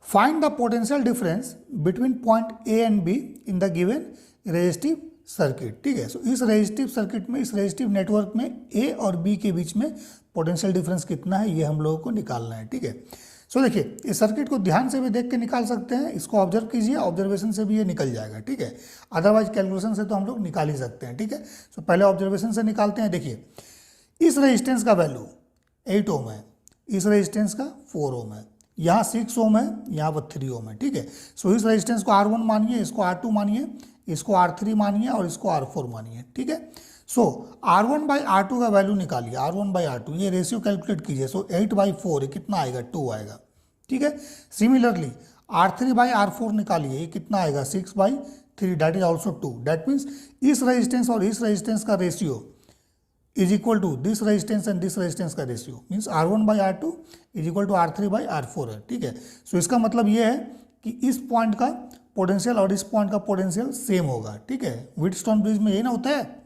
Find the potential difference between point A and be in the given resistive circuit. ठीक है, सो इस resistive circuit में, इस resistive network में ए और बी के बीच में पोटेंशियल डिफरेंस कितना है ये हम लोगों को निकालना है। ठीक है, सो देखिए इस सर्किट को ध्यान से भी देख के निकाल सकते हैं, इसको ऑब्जर्व कीजिए, ऑब्जर्वेशन से भी ये निकल जाएगा। ठीक है, अदरवाइज कैलकुलेशन से तो हम लोग निकाल ही सकते हैं। ठीक है, सो पहले ऑब्जर्वेशन से निकालते हैं। देखिए इस रेजिस्टेंस का वैल्यू 8 ओम है, इस रेजिस्टेंस का 4 ओम है, यहाँ 6 ओम है, यहाँ पर 3 ओम है। ठीक है, सो इस रेजिस्टेंस को R1 मानिए, इसको R2 मानिए, इसको R3 मानिए और इसको R4 मानिए। ठीक है, सो R1/R2 का वैल्यू निकालिए, R1/R2 ये रेशियो कैलकुलेट कीजिए। सो 8/4 ये कितना आएगा, 2 आएगा। ठीक है, सिमिलरली R3/R4 निकालिए, ये कितना आएगा, 6/3 that is also 2। That means इस रेजिस्टेंस और इस रेजिस्टेंस का ratio is equal to this resistance and this resistance का ratio, means R1/R2 is equal to R3/R4 है। ठीक है, सो इसका मतलब ये है कि इस पॉइंट का पोटेंशियल और इस पॉइंट का पोटेंशियल सेम होगा। ठीक है, व्हीटस्टोन ब्रिज में यही ना होता है,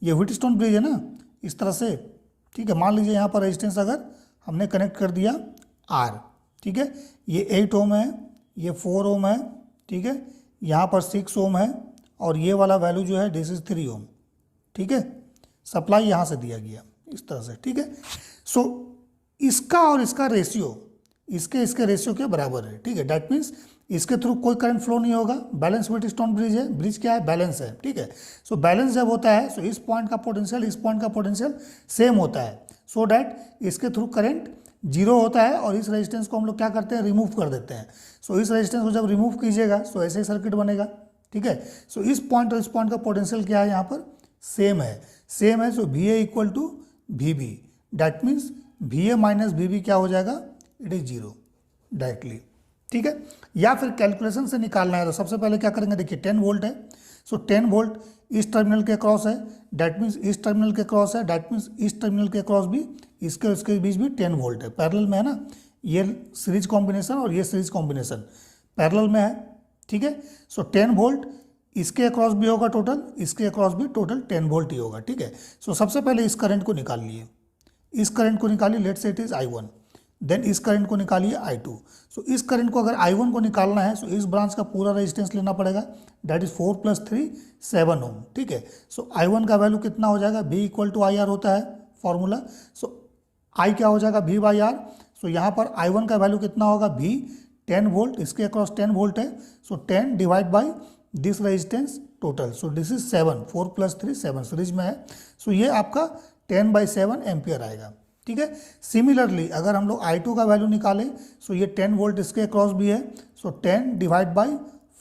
ये व्हीटस्टोन ब्रिज है ना, इस तरह से। ठीक है, मान लीजिए यहाँ पर रेजिस्टेंस अगर हमने कनेक्ट कर दिया R, ठीक है, ये 8 ओम है, ये 4 ओम है। ठीक है, यहाँ पर 6 ओम है और ये वाला वैल्यू जो है दिस इज 3 ओम। ठीक है, सप्लाई यहाँ से दिया गया इस तरह से। ठीक है, सो इसका और इसका रेशियो इसके रेशियो के बराबर है। ठीक है, दैट मीन्स इसके थ्रू कोई करंट फ्लो नहीं होगा, बैलेंस व्हीटस्टोन ब्रिज है, ब्रिज क्या है, बैलेंस है। ठीक है, सो बैलेंस जब होता है सो इस पॉइंट का पोटेंशियल इस पॉइंट का पोटेंशियल सेम होता है, सो दैट इसके थ्रू करंट 0 होता है और इस रेजिस्टेंस को हम लोग क्या करते हैं, रिमूव कर देते हैं। सो इस रेजिस्टेंस को जब रिमूव कीजिएगा सो ऐसे ही सर्किट बनेगा। ठीक है, सो इस पॉइंट और इस पॉइंट का पोटेंशियल क्या है, यहाँ पर सेम है, सेम है। So VA equal to VB, that means VA minus VB क्या हो जाएगा, इट इज 0 डायरेक्टली। ठीक है, या फिर कैलकुलेशन से निकालना है तो सबसे पहले क्या करेंगे, देखिए 10 वोल्ट है, सो 10 वोल्ट इस टर्मिनल के क्रॉस है, दैट मीन्स इस टर्मिनल के क्रॉस है, दैट मीन्स इस टर्मिनल के क्रॉस भी इसके उसके बीच भी 10 वोल्ट है, पैरेलल में है ना, ये सीरीज कॉम्बिनेशन और ये सीरीज कॉम्बिनेशन पैरेलल में है। ठीक है, सो 10 वोल्ट इसके अक्रॉस भी होगा टोटल, इसके अक्रॉस भी टोटल 10 वोल्ट ही होगा। ठीक है, सो सबसे पहले इस करंट को निकाल लिए, इस करंट को निकालिए, let's say it is I1, then इस करंट को निकालिए I2। सो इस करंट को अगर I1 को निकालना है सो इस ब्रांच का पूरा रेजिस्टेंस लेना पड़ेगा, दैट इज 4 + 3 7 ओम। ठीक है, सो I1 का वैल्यू कितना हो जाएगा, V इक्वल टू IR होता है फॉर्मूला, सो I क्या हो जाएगा, V/R। सो यहाँ पर I1 का वैल्यू कितना होगा, V 10 वोल्ट, इसके अक्रॉस 10 वोल्ट है, सो 10 divide by this resistance total, so this is 7, 4 + 3 7 series में है, सो ये आपका 10/7 एम्पियर आएगा। ठीक है, सिमिलरली अगर हम लोग I2 का वैल्यू निकालें सो ये 10 वोल्ट इसके अक्रॉस भी है, सो 10 डिवाइड बाई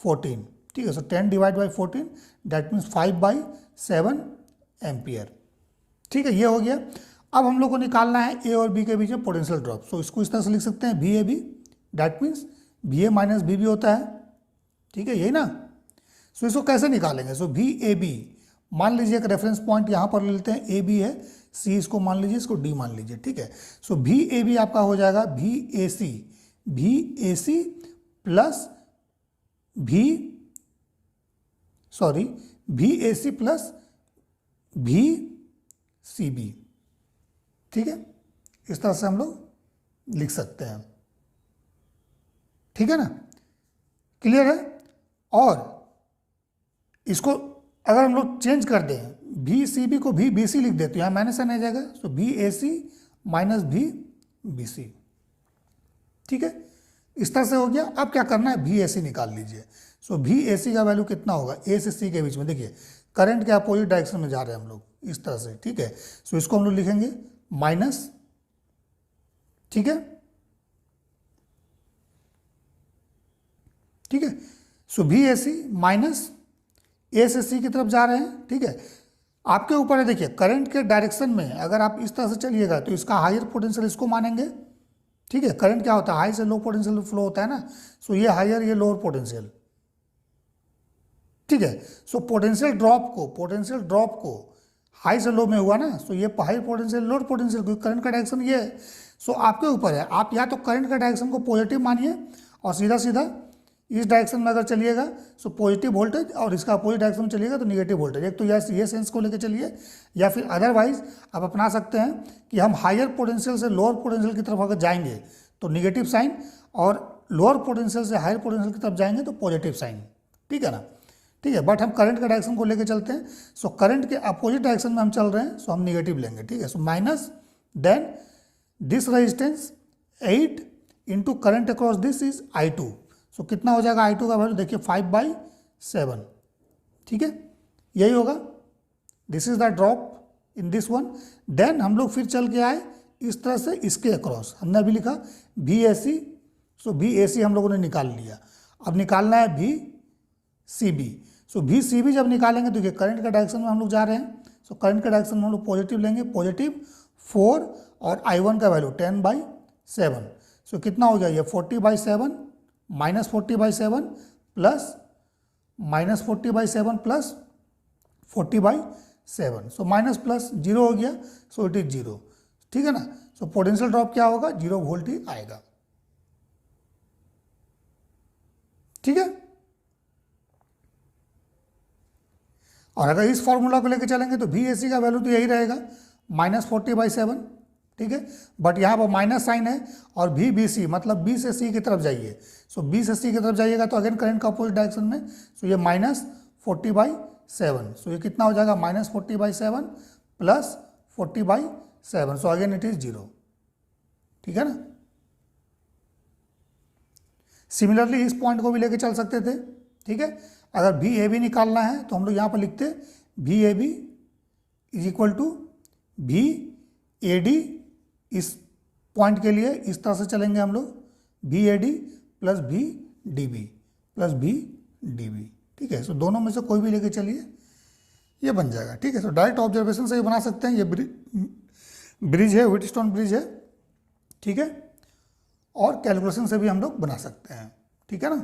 14। ठीक है, सो 10 divide by 14 that means 5/7 ampere. ठीक है, ये हो गया। अब हम लोग को निकालना है ए और बी के बीच में पोटेंशियल ड्रॉप, सो इसको इस तरह से लिख सकते हैं VAB, that means VA minus VB होता है। ठीक है, यही ना, सो इसको कैसे निकालेंगे, सो VAB मान लीजिए एक रेफरेंस पॉइंट यहाँ पर ले लेते हैं, AB है, C इसको मान लीजिए, इसको D मान लीजिए। ठीक है, सो VAB आपका हो जाएगा VAC plus VAC plus VCB। ठीक है, इस तरह से हम लोग लिख सकते हैं। ठीक है ना, क्लियर है। और इसको अगर हम लोग चेंज कर दें, VCB को VBC लिख देते हैं, यहाँ माइनस आ जाएगा, सो VAC माइनस VBC। ठीक है, इस तरह से हो गया। अब क्या करना है, VAC निकाल लीजिए। सो VAC का वैल्यू कितना होगा, A से C के बीच में, देखिए करंट के अपोजिट डायरेक्शन में जा रहे हैं हम लोग इस तरह से। ठीक है, सो इसको हम लोग लिखेंगे माइनस। ठीक है, ठीक है, सो VAC माइनस A से C की तरफ जा रहे हैं। ठीक है, आपके ऊपर है, देखिए करंट के डायरेक्शन में अगर आप इस तरह से चलिएगा तो इसका हायर पोटेंशियल इसको मानेंगे। ठीक है, करंट क्या होता है, हाई से लो पोटेंशियल फ्लो होता है ना, सो ये हायर ये लोअर पोटेंशियल। ठीक है, सो पोटेंशियल ड्रॉप को हाई से लो में हुआ ना, सो ये हाई पोटेंशियल लोअर पोटेंशियल, क्योंकि करंट का डायरेक्शन ये है। सो आपके ऊपर है, आप या तो करंट का डायरेक्शन को पॉजिटिव मानिए और सीधा सीधा इस डायरेक्शन में अगर चलिएगा सो पॉजिटिव वोल्टेज, और इसका अपोजिट डायरेक्शन में चलिएगा तो निगेटिव वोल्टेज। एक तो ये सेंस को लेकर चलिए, या फिर अदरवाइज आप अपना सकते हैं कि हम हायर पोटेंशियल से लोअर पोटेंशियल की तरफ अगर जाएंगे तो निगेटिव साइन, और लोअर पोटेंशियल से हायर पोटेंशियल की तरफ जाएंगे तो पॉजिटिव साइन, ठीक है ना, ठीक है। बट हम करंट के डायरेक्शन को लेके चलते हैं, सो करंट के अपोजिट डायरेक्शन में हम चल रहे हैं, सो हम निगेटिव लेंगे, ठीक है। So minus, then this resistance 8 into current across this is I2, so कितना हो जाएगा I2 का वैल्यू देखिए 5/7, ठीक है, यही होगा। This is the drop in this one. Then हम लोग फिर चल के आए इस तरह से इसके अक्रॉस, हमने अभी लिखा VAC, सो VAC हम लोगों ने निकाल लिया। अब निकालना है VCB, सो VCB जब निकालेंगे तो ये करंट के डायरेक्शन में हम लोग जा रहे हैं, सो करंट के डायरेक्शन में हम लोग पॉजिटिव लेंगे, पॉजिटिव 4 और I1 का वैल्यू 10/7, सो कितना हो गया ये 40/7 minus 40/7 plus minus 40/7 plus 40/7, so minus plus 0 हो गया, सो इट इज 0, ठीक है ना। सो पोटेंशियल ड्रॉप क्या होगा, 0 वोल्ट ही आएगा, ठीक है। और अगर इस फॉर्मूला को लेकर चलेंगे तो VAC का वैल्यू तो यही रहेगा -40/7, ठीक है। बट यहाँ पर माइनस साइन है और VBC मतलब B से C की तरफ जाइए, सो B से C की तरफ जाइएगा तो अगेन करंट का अपोजिट डायरेक्शन में, सो ये -40/7, सो ये कितना हो जाएगा -40/7 plus 40/7, so again it is 0, ठीक है ना। सिमिलरली इस पॉइंट को भी लेके चल सकते थे, ठीक है। अगर VAB निकालना है तो हम लोग यहाँ पर लिखते VAB is equal to VAD, इस पॉइंट के लिए इस तरह से चलेंगे हम लोग, VAD plus VDB plus VDB, ठीक है। सो दोनों में से कोई भी लेके चलिए, ये बन जाएगा, ठीक है। सो डायरेक्ट ऑब्जर्वेशन से ये बना सकते हैं, ये ब्रिज है, व्हीटस्टोन ब्रिज है, ठीक है, और कैलकुलेशन से भी हम लोग बना सकते हैं, ठीक है ना।